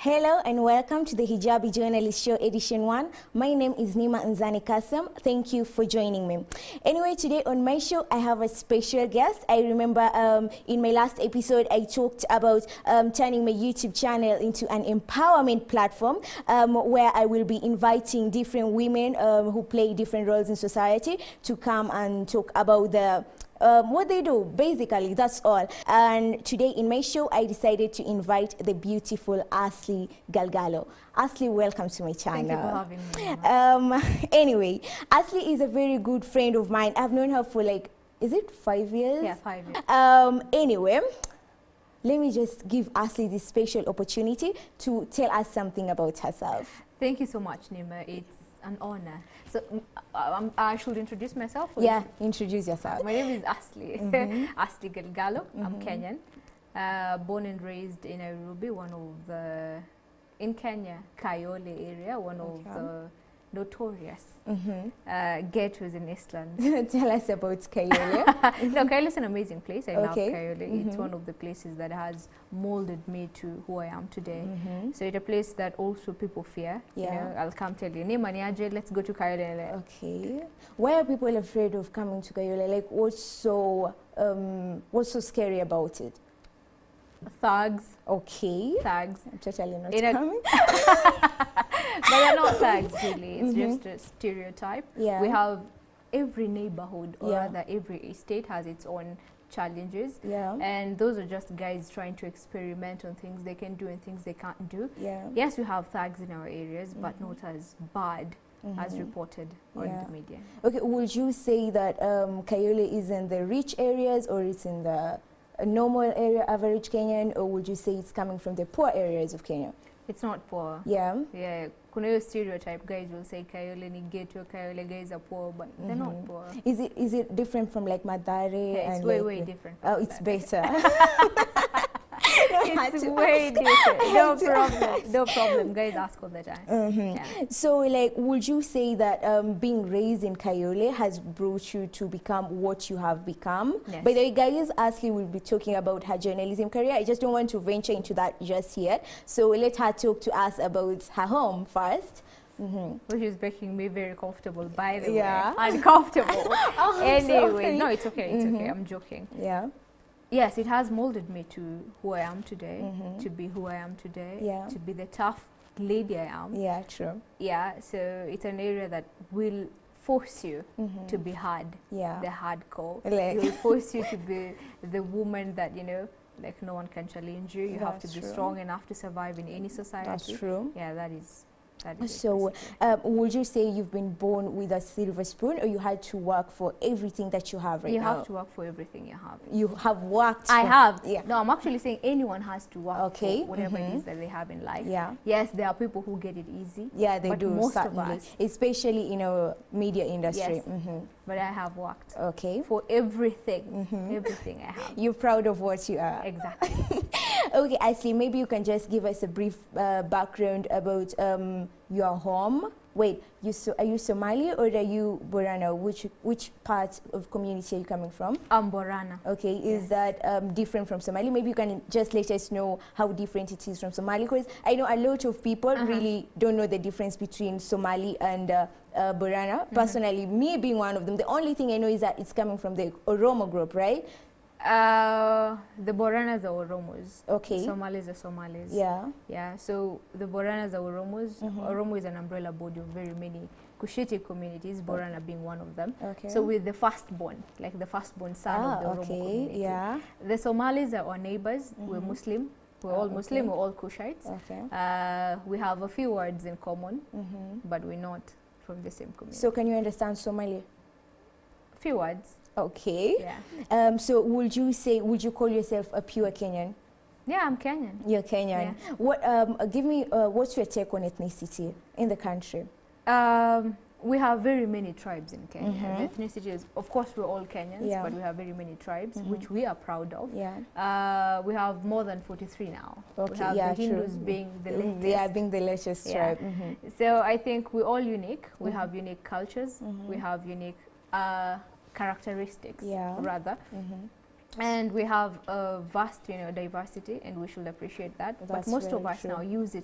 Hello and welcome to the Hijabi Journalist Show Edition 1. My name is Nima Nzani Kasam. Thank you for joining me. Anyway, today on my show, I have a special guest. I remember in my last episode, I talked about turning my YouTube channel into an empowerment platform where I will be inviting different women who play different roles in society to come and talk about the what they do, basically, that's all. And today in my show, I decided to invite the beautiful Asli Galgalo. Asli, welcome to my channel. Thank you for having me. Anyway, Asli is a very good friend of mine. I've known her for like, is it 5 years? Yeah, 5 years. Anyway, let me just give Asli this special opportunity to tell us something about herself. Thank you so much, Nima. It's an honor. So I should introduce myself? Yeah, introduce yourself. My name is Asli. Asli Galgalo. I'm Kenyan. Born and raised in Nairobi, in Kenya, Kayole area, one of the notorious ghettos in Eastland. Tell us about Kayole. No, Kayole is an amazing place. I love Kayole. It's one of the places that has molded me to who I am today. So it's a place that also people fear. Yeah. You know, I'll come tell you, Nemaniaje, let's go to Kayole. Okay. Why are people afraid of coming to Kayole? Like, what's so scary about it? Thugs. Okay. Thugs. I'm totally not coming. But they're not thugs, really. It's just a stereotype. Yeah. We have every neighborhood, or rather every estate has its own challenges. Yeah. And those are just guys trying to experiment on things they can do and things they can't do. Yeah. Yes, we have thugs in our areas, but not as bad as reported on the media. Okay, would you say that Kayole is in the rich areas, or it's in the normal area, average Kenyan, or would you say it's coming from the poor areas of Kenya? It's not poor. Yeah. Yeah. Kuna hiyo stereotype, guys will say Kayole ni ghetto, Kayole guys are poor, but they're not poor. Is it different from like Madare? Yeah, it's way different. Oh, it's better. It's way different. No problem. Guys ask all the time. Yeah. So, like, would you say that being raised in Kayole has brought you to become what you have become? Yes. By the way, guys, Asli will be talking about her journalism career. I just don't want to venture into that just yet. So let her talk to us about her home first. Which is making me very comfortable, by the way. Yeah. Uncomfortable. Anyway, sorry. no, it's okay. It's okay. I'm joking. Yeah. Yes, it has molded me to who I am today, to be who I am today, to be the tough lady I am. Yeah, true. Yeah, so it's an area that will force you to be hard, Yeah. the hardcore. Like It will force you to be the woman that, you know, like no one can challenge you. You have to be strong enough to survive in any society. That's true. Yeah, that is so, would you say you've been born with a silver spoon, or you had to work for everything that you have right now? You have to work for everything you have. You have worked. I have. Yeah. No, I'm actually saying anyone has to work for whatever it is that they have in life. Yeah. Yes, there are people who get it easy. Yeah, they but do. Most certainly. of us, especially in our media industry. Yes. But I have worked. Okay. For everything. Everything I have. You're proud of what you are. Exactly. Okay, Asli, maybe you can just give us a brief background about your home. Wait, are you Somali or are you Borana? Which part of community are you coming from? I'm Borana. Okay, is that different from Somali? Maybe you can just let us know how different it is from Somali, because I know a lot of people really don't know the difference between Somali and Borana. Personally, me being one of them, the only thing I know is that it's coming from the Oromo group, right? The Boranas are Oromos. Okay. Somalis are Somalis. Yeah. Yeah. So the Boranas are Oromos. Oromo is an umbrella body of very many Cushitic communities, Borana being one of them. Okay. So with the firstborn, like the firstborn son of the Oromo community. Yeah. The Somalis are our neighbors. We're Muslim. We're all Muslim. We're all Cushites. Okay. We have a few words in common, but we're not from the same community. So can you understand Somali? Few words. Okay. Yeah. So would you call yourself a pure Kenyan? Yeah, I'm Kenyan. You're Kenyan. Yeah. What? Give me. What's your take on ethnicity in the country? We have very many tribes in Kenya. The ethnicity is, of course, we're all Kenyans, but we have very many tribes, which we are proud of. Yeah. We have more than 43 now. Okay. We have the Hindus being the latest. Yeah, being the latest tribe. So I think we're all unique. We have unique cultures. We have unique characteristics, rather. And we have a vast, diversity, and we should appreciate that. But most of us now use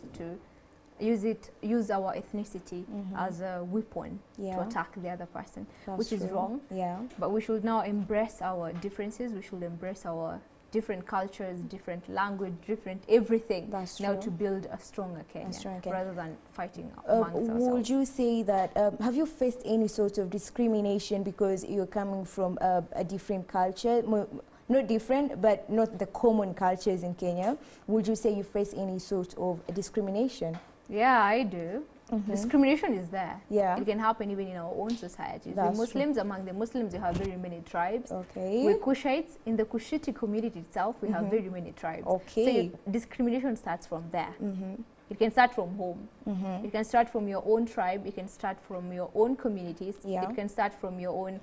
our ethnicity as a weapon to attack the other person, which is wrong. Yeah. But we should now embrace our differences. We should embrace our different cultures, different language, different everything now to build a stronger Kenya, rather than fighting amongst ourselves. Would you say that, have you faced any sort of discrimination because you're coming from a different culture? Not different, but not the common cultures in Kenya. Would you say you face any sort of discrimination? Yeah, I do. Discrimination is there. Yeah. It can happen even in our own societies. The Muslims, among the Muslims, you have very many tribes. Okay. We're Kushites. In the Kushite community itself, we have very many tribes. Okay. So discrimination starts from there. It can start from home. It can start from your own tribe. It can start from your own communities. It can start from your own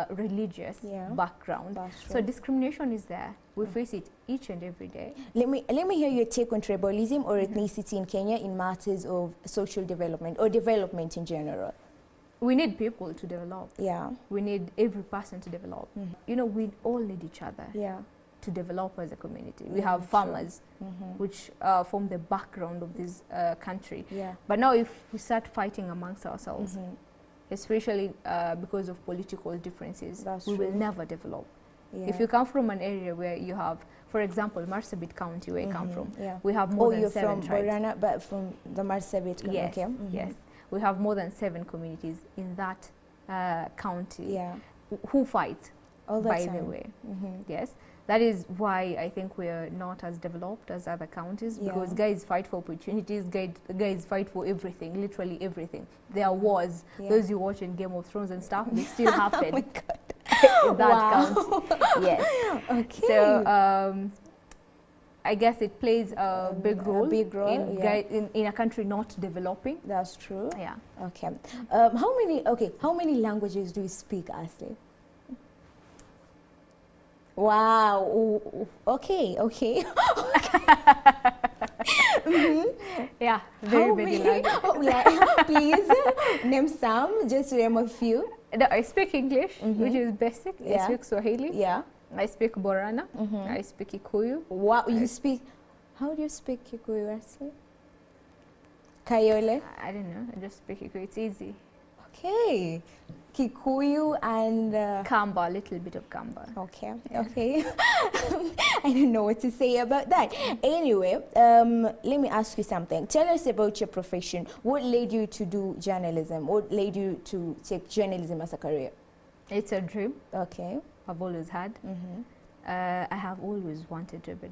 religious background. So discrimination is there. We face it each and every day. Let me hear your take on tribalism or ethnicity in Kenya in matters of social development or development in general. We need people to develop. Yeah. We need every person to develop. We all need each other. Yeah. To develop as a community. We have farmers, which form the background of this country. Yeah. But now if we start fighting amongst ourselves, especially because of political differences, we will never develop. Yeah. If you come from an area where you have, for example, Marsabit County, where you come from, we have more than 7 tribes. Borana, but from the Marsabit County. Yes, yes. We have more than 7 communities in that county who fight, by the way. Yes. That is why I think we are not as developed as other counties, because guys fight for opportunities, guys fight for everything, literally everything. There are wars. Those you watch in Game of Thrones and stuff, they still happen. Oh my God. In that county. Yes. Okay. So I guess it plays a big role, in a country not developing. That's true. Yeah. Okay. How many languages do you speak, Asli? Wow. Ooh, okay. Yeah, very languages. Please name some, just name a few. No, I speak English, which is basic. I speak Swahili. Yeah. I speak Borana. I speak Kikuyu. Wow, you speak. How do you speak Kikuyu, Asli? Kayole? I don't know. I just speak Kikuyu. It's easy. Okay. Kikuyu and Kamba, a little bit of Kamba. Okay, okay. I don't know what to say about that. Anyway, let me ask you something. Tell us about your profession. What led you to do journalism? What led you to take journalism as a career? It's a dream. Okay. I've always had. I have always wanted to be a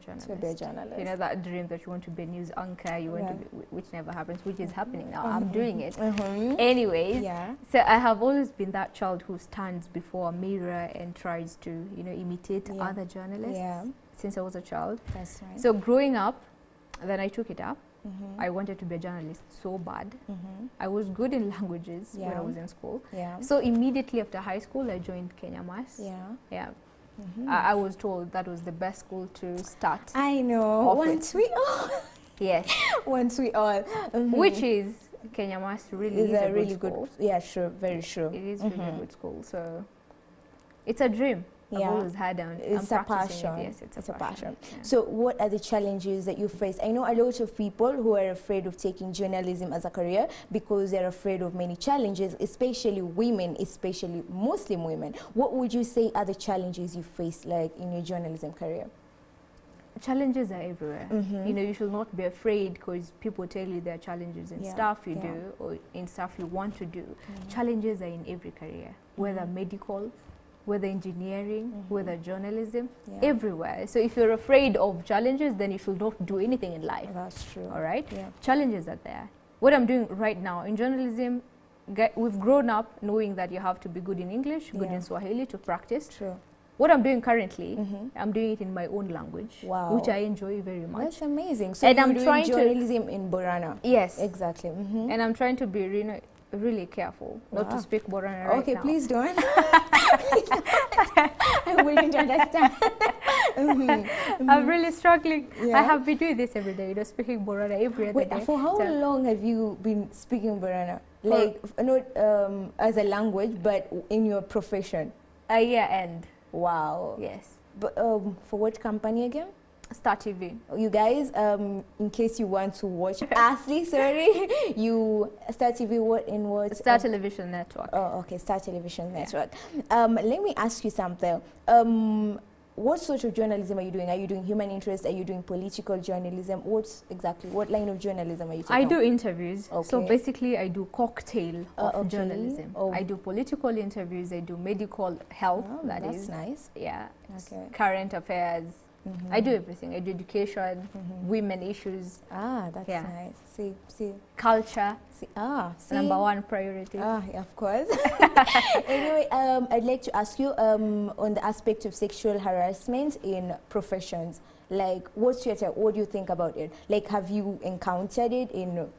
journalist. You know, that dream that you want to be a news anchor, you want to be, which never happens, which is happening now. I'm doing it. Anyways, so I have always been that child who stands before a mirror and tries to, imitate other journalists since I was a child. That's right. So growing up, then I took it up. I wanted to be a journalist so bad. I was good in languages when I was in school. So immediately after high school, I joined Kenya Mass. I was told that was the best school to start. I know. Once we all. Yes. Once we all. Which is Kenya Mass really is a really good school. Yeah, sure, very sure. It is really a good school. So it's a dream. I've always had it's a passion. Yes, it's a passion. Yeah. So what are the challenges that you face? I know a lot of people who are afraid of taking journalism as a career because they're afraid of many challenges, especially women, especially Muslim women. What would you say are the challenges you face, like in your journalism career? Challenges are everywhere. You should not be afraid because people tell you there are challenges in stuff you do or in stuff you want to do. Challenges are in every career, whether medical, whether engineering, whether journalism, everywhere. So if you're afraid of challenges, then you should not do anything in life. That's true. All right? Yeah. Challenges are there. What I'm doing right now in journalism, we've grown up knowing that you have to be good in English, good in Swahili to practice. True. What I'm doing currently, I'm doing it in my own language, which I enjoy very much. That's amazing. So and I'm trying journalism in Borana. Yes. Exactly. And I'm trying to be really careful not to speak Borana right now. Okay, please don't. I wouldn't understand. I'm really struggling. I have been doing this every day, speaking Borana every other day. For how long have you been speaking Borana? Like, not as a language, but in your profession? A year end. Wow. Yes. But, for what company again? Star TV. You guys, in case you want to watch Asli, sorry, Star TV, what in what? Star Television Network. Oh, okay, Star Television Network. Let me ask you something. What sort of journalism are you doing? Are you doing human interest? Are you doing political journalism? What line of journalism are you taking? I do interviews. Okay. So basically, I do cocktail of okay. journalism. Oh. I do political interviews. I do medical health. That's nice. Yeah. Okay. Current affairs. I do everything. I do education, women issues. Ah, that's nice. See. Culture. See. Number one priority. Yeah, of course. Anyway, I'd like to ask you on the aspect of sexual harassment in professions. Like, what's your take? What do you think about it? Like, have you encountered it in?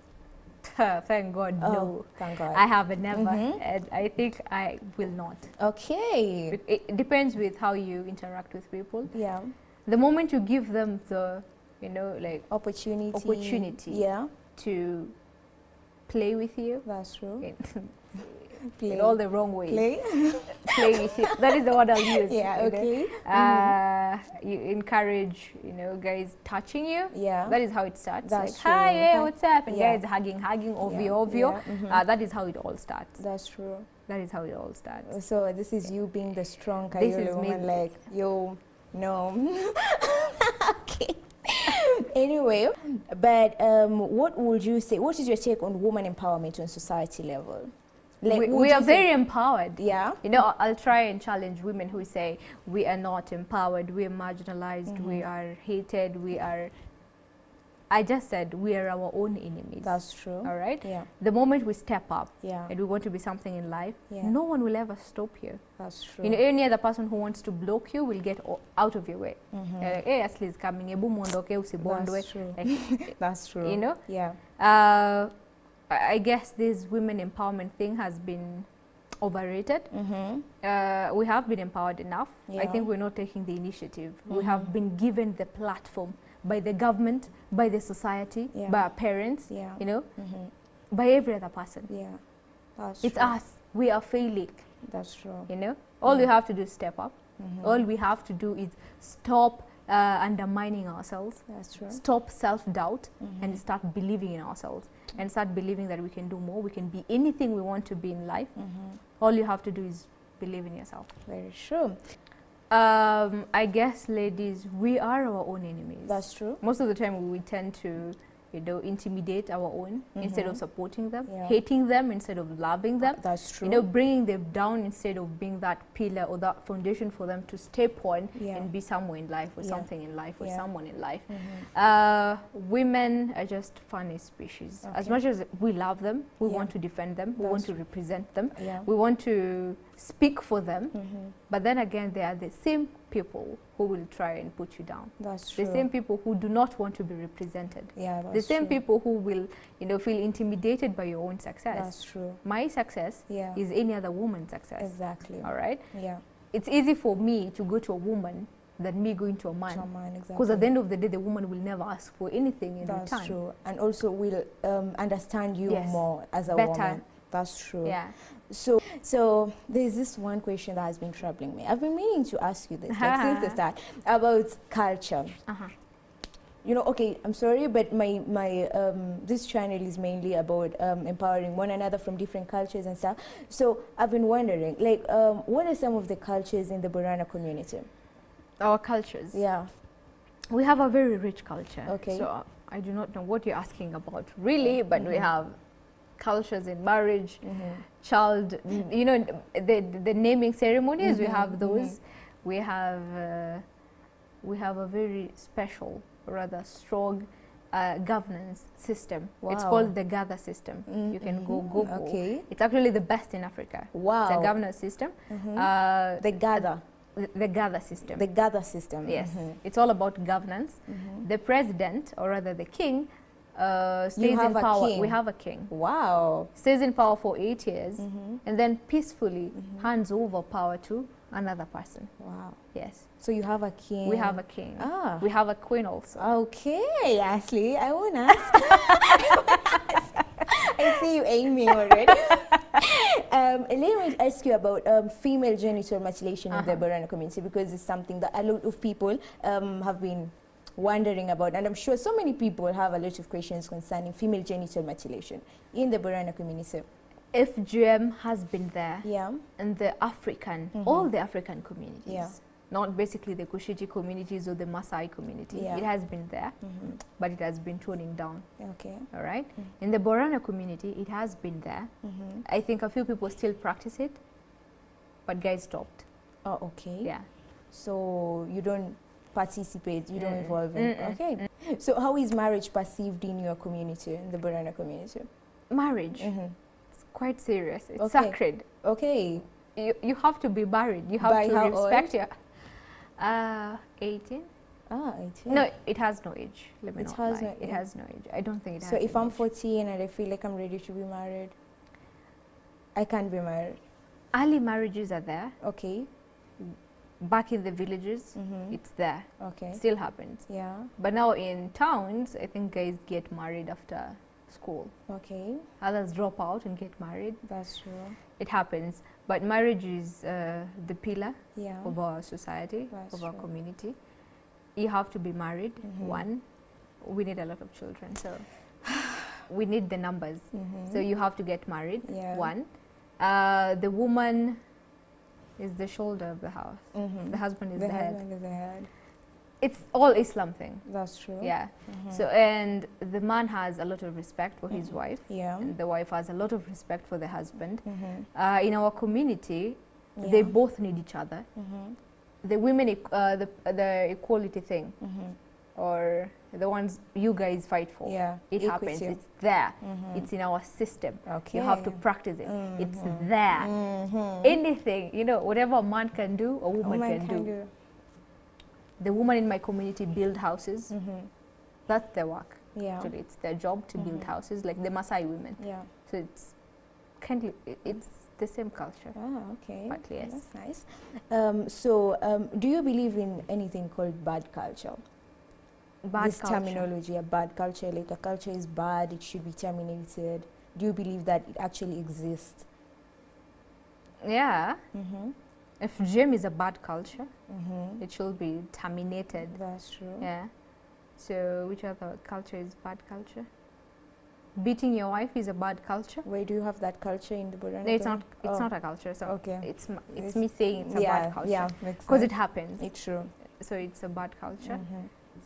Thank God, no. Thank God. I have never, and I think I will not. Okay. It depends with how you interact with people. Yeah. The moment you give them the, like opportunity. Yeah. To play with you. That's true. In all the wrong ways. Play with you. That is the word I'll use. Yeah. Okay. You encourage, guys touching you. Yeah. That is how it starts. That's like, true. hi, yeah, what's up? And guys hugging, ovio. Yeah. That is how it all starts. That's true. That is how it all starts. So this is you being the strong This is woman, me. like, yo, no. Okay. Anyway, but what would you say? What is your take on woman empowerment on society level? Like, we are very empowered. Yeah. I'll try and challenge women who say we are not empowered, we are marginalized, we are hated, I just said we are our own enemies. That's true. All right? Yeah. The moment we step up and we want to be something in life, no one will ever stop you. That's true. Any other person who wants to block you will get out of your way. Hey, Asli is coming. That's true. That's true. Yeah. I guess this women empowerment thing has been overrated. We have been empowered enough. I think we're not taking the initiative. We have been given the platform by the government, by the society, by our parents, by every other person. Yeah, that's it's true. us. We are failing. That's true. All we have to do is step up. All we have to do is stop undermining ourselves. That's true. Stop self-doubt and start believing in ourselves and start believing that we can do more. We can be anything we want to be in life. All you have to do is believe in yourself. Very true. I guess, ladies, we are our own enemies. That's true. Most of the time we tend to intimidate our own instead of supporting them, hating them instead of loving them. That's true. Bringing them down instead of being that pillar or that foundation for them to step on and be somewhere in life or something in life or someone in life. Women are just funny species. As much as we love them, we want to defend them, we want to represent them, we want to speak for them, but then again, they are the same people who will try and put you down. That's true. The same people who do not want to be represented. Yeah, that's the same true. people who will, feel intimidated by your own success. That's true. My success is any other woman's success. Exactly. All right? Yeah. It's easy for me to go to a woman than me going to a man. Exactly. Because at the end of the day, the woman will never ask for anything in return. That's true. And also will understand you more as a better woman. That's true. Yeah. So there's this one question that has been troubling me. I've been meaning to ask you this since the start about culture. Okay, I'm sorry, but my this channel is mainly about empowering one another from different cultures and stuff. So I've been wondering, like, what are some of the cultures in the Borana community? Our cultures? Yeah. We have a very rich culture. Okay. So I do not know what you're asking about, really, but we have cultures in marriage, child, the naming ceremonies, we have those. We have a very special, rather strong governance system. Wow. It's called the Gather system. You can go Google. Okay. It's actually the best in Africa. Wow. It's a governance system. The Gather. The Gather system. The Gather system. Yes. It's all about governance. The president, or rather the king, stays in power. We have a king. Wow. Stays in power for 8 years and then peacefully hands over power to another person. Wow. Yes. So you have a king. We have a king. Ah. We have a queen also. Okay, Asli, I want to ask. I see you aiming already. Let me ask you about female genital mutilation in the Borana community, because it's something that a lot of people have been wondering about, and I'm sure so many people have a lot of questions concerning female genital mutilation in the Borana community. If GM has been there, yeah, and the African, all the African communities, yeah, not basically the Kushiti communities or the Maasai community, yeah, it has been there, but it has been toning down. Okay. All right. In the Borana community, it has been there. I think a few people still practice it, but guys stopped. Oh, okay. Yeah. So you don't participate, you don't involve in. Okay. So how is marriage perceived in your community, in the Borana community? Marriage, it's quite serious. It's sacred. Okay. You have to be married. You have to respect your 18. Ah, 18. No, it has no age. Let me It not has lie. no It has no age. I don't think it has. So if an I'm age. 14 and I feel like I'm ready to be married, I can't be married. Early marriages are there. Okay. Back in the villages, it's there. Okay. Still happens. Yeah. But now in towns, I think guys get married after school. Okay. Others drop out and get married. That's true. It happens. But marriage is the pillar of our society, of our community. You have to be married, one. We need a lot of children, so we need the numbers. So you have to get married, one. The woman is the shoulder of the house. The husband is the head. The husband is the head. It's all Islam thing. That's true. Yeah. So, and the man has a lot of respect for his wife. Yeah. And the wife has a lot of respect for the husband. In our community, they both need each other. The women, the equality thing, or the ones you guys fight for. Yeah. It happens. It's there. It's in our system. Okay. You have to practice it. It's there. Anything, you know, whatever a man can do, a woman can do. The women in my community build houses. That's their work. Yeah. Actually, it's their job to build houses, like the Maasai women. Yeah. So it's kind of, it's the same culture. Ah, okay. But yes. That's nice. Do you believe in anything called bad culture? This terminology, a bad culture, like a culture is bad, it should be terminated. Do you believe that it actually exists? Yeah. If gym is a bad culture, it should be terminated. That's true. Yeah. So which other culture is bad culture? Beating your wife is a bad culture. Where do you have that culture in the Borana? No, it's not. It's not a culture. So okay. It's me saying it's a bad culture. Yeah, because it happens. It's true. So it's a bad culture.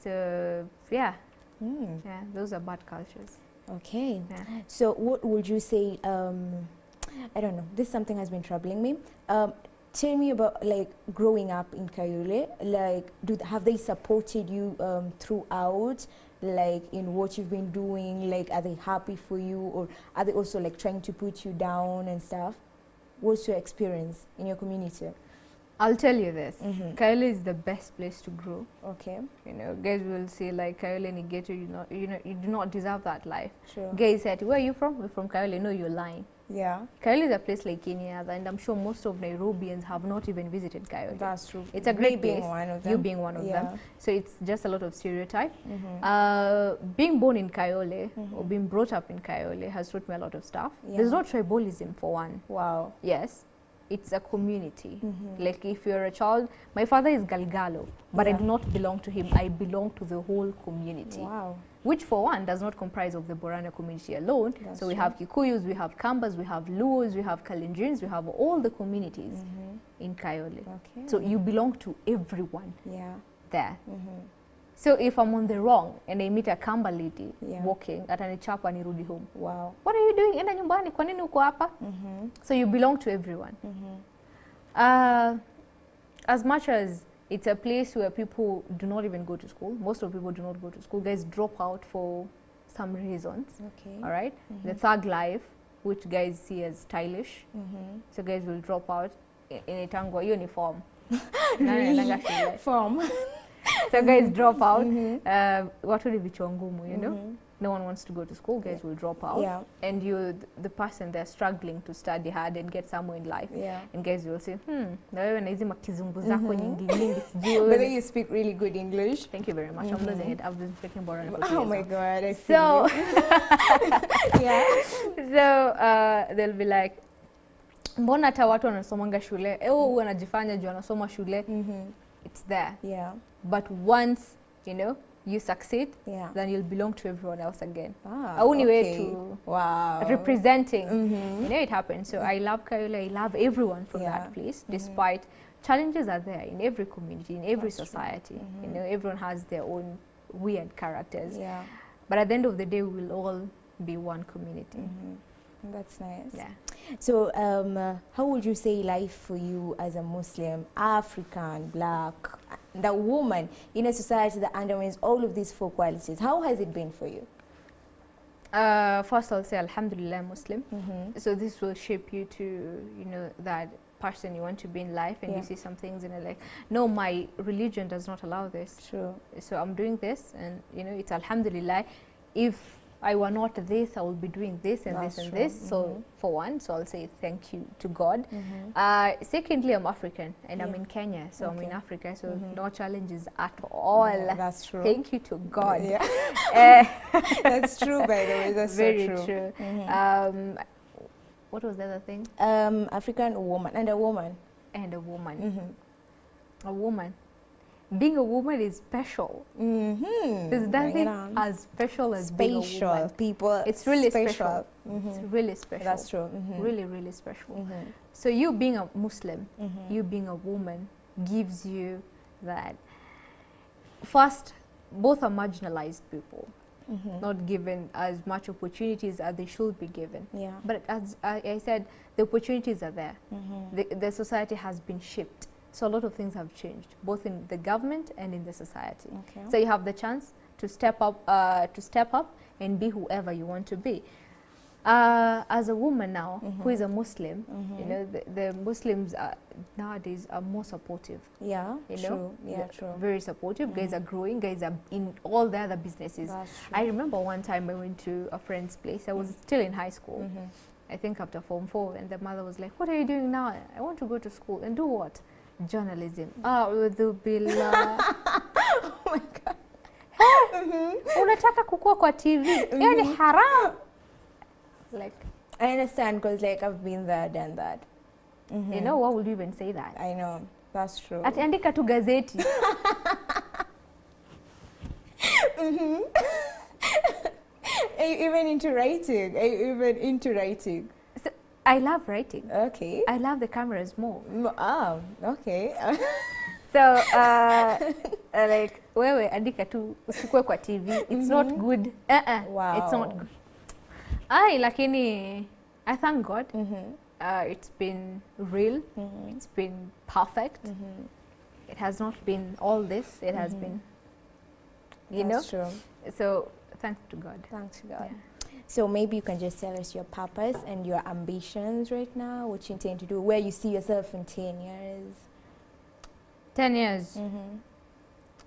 So yeah, yeah, those are bad cultures. Okay. Yeah. So what would you say? I don't know. This something has been troubling me. Tell me about like growing up in Kayole. Like, have they supported you throughout? Like in what you've been doing? Like, are they happy for you, or are they also like trying to put you down and stuff? What's your experience in your community? I'll tell you this. Kayole is the best place to grow. Okay. You know, guys will say like Kayole and Igeto, you do not deserve that life. Sure. Guys said, where are you from? We're from Kayole. No, you're lying. Yeah. Kayole is a place like any other, and I'm sure most of Nairobians have not even visited Kayole. That's true. It's a great place. Being one of them. You being one of them. So it's just a lot of stereotype. Being born in Kayole or being brought up in Kayole has taught me a lot of stuff. There's no tribalism for one. Wow. Yes. It's a community. Like if you're a child, my father is Galgalo, but I do not belong to him. I belong to the whole community. Wow. Which for one does not comprise of the Borana community alone. So we have Kikuyus, we have Kambas, we have Luos, we have Kalenjins, we have all the communities in Kayole. Okay. So you belong to everyone there. So if I'm on the wrong and I meet a Kamba lady walking at an chapa nirudi home. Wow. What are you doing? Enda nyumbani, kwa nini uko hapa? So you belong to everyone. As much as it's a place where people do not even go to school, most of people do not go to school. Guys drop out for some reasons. Okay. All right. The thug life, which guys see as stylish. So guys will drop out in a tango uniform. Form. So guys drop out. What will be chongumu, you know? No one wants to go to school. Guys will drop out. And you, the person, they're struggling to study hard and get somewhere in life. And guys will say, but then you speak really good English. Thank you very much. I'm losing it. I've been speaking Borana. Oh my God. So, so they'll be like, mbona hata watu wanasomanga shule, wanajifanya juu wanasoma shule, it's there. Yeah. But once, you know, you succeed, then you'll belong to everyone else again. Only way to representing, you know, it happens. So I love Kayole, I love everyone from that place, despite challenges are there in every community, in every society. You know, everyone has their own weird characters. Yeah. But at the end of the day, we will all be one community. That's nice. Yeah. So how would you say life for you as a Muslim, African, black, and a woman in a society that undermines all of these 4 qualities? How has it been for you? First, I'll say Alhamdulillah, Muslim. So this will shape you to, you know, that person you want to be in life, and you see some things and you're like, no, my religion does not allow this. True. So I'm doing this, and you know, it's Alhamdulillah. If I were not this, I will be doing this and this and this. So for one, so I'll say thank you to God. Secondly, I'm African and I'm in Kenya, so I'm in Africa, so no challenges at all. That's true. Thank you to God. That's true, by the way. That's very so true. What was the other thing? African woman and a woman. And a woman. A woman. Being a woman is special. There's nothing as special as being a woman. People. It's really special. It's really special. That's true. Really, really special. So you being a Muslim, you being a woman, gives you that. First, both are marginalized people. Not given as much opportunities as they should be given. But as I said, the opportunities are there. The society has been shaped. So a lot of things have changed, both in the government and in the society. So you have the chance to step up and be whoever you want to be. As a woman now, who is a Muslim, you know, the Muslims nowadays are more supportive. Yeah, you know, true. Very supportive. Guys are growing. Guys are in all the other businesses. I remember one time I went to a friend's place. I was still in high school. I think after Form 4, and the mother was like, "What are you doing now?" I want to go to school and do what? Journalism. Oh my God. Unataka kukua kwa TV. Hiyo ni haram. Like, I understand, because like I've been there, done that. You know, why would you even say that? I know, that's true. Ataandika tu gazeti. Are you even into writing? Are you even into writing? So, I love writing. Okay. I love the cameras more. Oh, okay. So, like, wewe andika tu usikue kwa TV. It's not good. Wow. It's not good. Lakini, I thank God. It's been real. It's been perfect. It has not been all this. It has been, you know. True. So, thanks to God. Thanks to God. So maybe you can just tell us your purpose and your ambitions right now, what you intend to do, where you see yourself in 10 years. 10 years.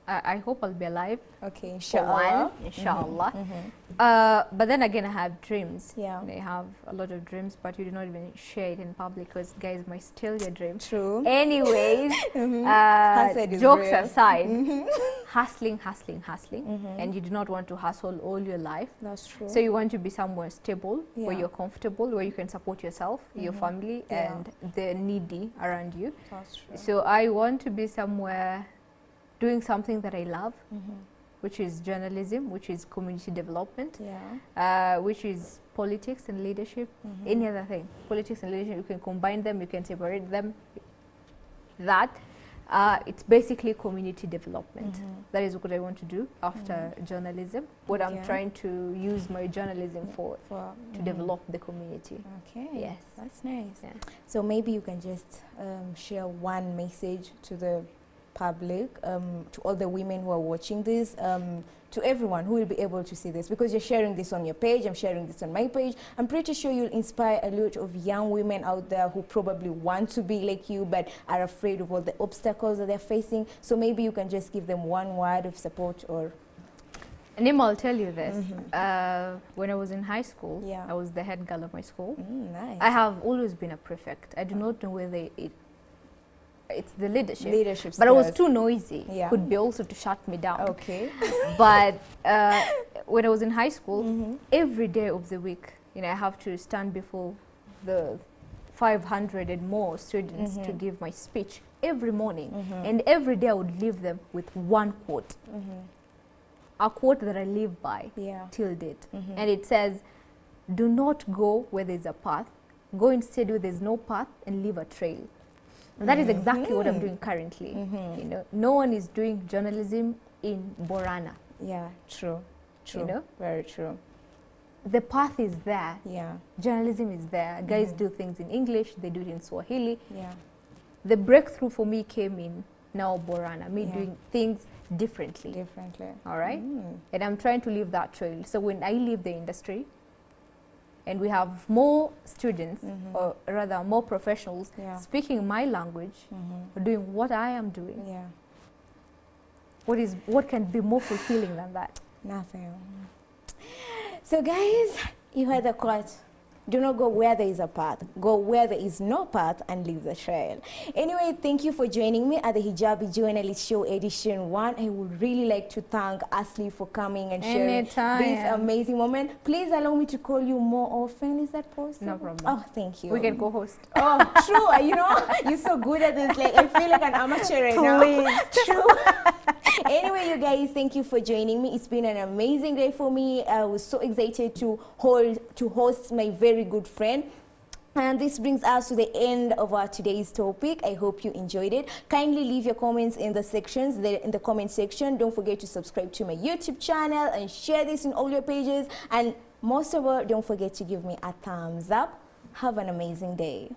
I hope I'll be alive. Okay, inshallah. Inshallah. But then again, I have dreams. Yeah. I have a lot of dreams, but you do not even share it in public because guys might steal your dream. True. Anyways, jokes aside, hustling, and you do not want to hustle all your life. That's true. So you want to be somewhere stable, where you're comfortable, where you can support yourself, your family, and the needy around you. That's true. So I want to be somewhere doing something that I love, which is journalism, which is community development, which is politics and leadership, any other thing. Politics and leadership, you can combine them, you can separate them. It's basically community development. That is what I want to do after journalism, what I'm trying to use my journalism for to develop the community. Okay, yes. That's nice. Yeah. So maybe you can just share one message to the public, to all the women who are watching this, to everyone who will be able to see this, because you're sharing this on your page, I'm sharing this on my page. I'm pretty sure you'll inspire a lot of young women out there who probably want to be like you but are afraid of all the obstacles that they're facing. So maybe you can just give them one word of support. Or Nima, I'll tell you this. When I was in high school, I was the head girl of my school. Nice. I have always been a prefect. I do not know whether it's the leadership, but I was too noisy. Could be also to shut me down. Okay. But when I was in high school, every day of the week, you know, I have to stand before the 500 and more students to give my speech every morning. And every day I would leave them with one quote. A quote that I live by till date. And it says, do not go where there's a path. Go instead where there's no path and leave a trail. And that is exactly what I'm doing currently. You know, no one is doing journalism in Borana. Yeah, true. True. You know? Very true. The path is there. Yeah. Journalism is there. Guys do things in English, they do it in Swahili. Yeah. The breakthrough for me came in now Borana, me doing things differently. All right? And I'm trying to leave that trail. So when I leave the industry and we have more students, or rather more professionals speaking my language, doing what I am doing, what can be more fulfilling than that? Nothing. So guys, you heard the quote. Do not go where there is a path. Go where there is no path and leave the trail. Anyway, thank you for joining me at the Hijabi Journalist Show Edition 1. I would really like to thank Asli for coming and sharing this amazing moment. Please allow me to call you more often. Is that possible? No problem. Oh, thank you. We can co-host. Oh, true. You know, you're so good at this. Like, I feel like an amateur right now. Please. True. Anyway, you guys, thank you for joining me. It's been an amazing day for me. I was so excited to host my very good friend. And this brings us to the end of our today's topic. I hope you enjoyed it. Kindly leave your comments in the sections, in the comment section. Don't forget to subscribe to my YouTube channel and share this in all your pages. And most of all, don't forget to give me a thumbs up. Have an amazing day.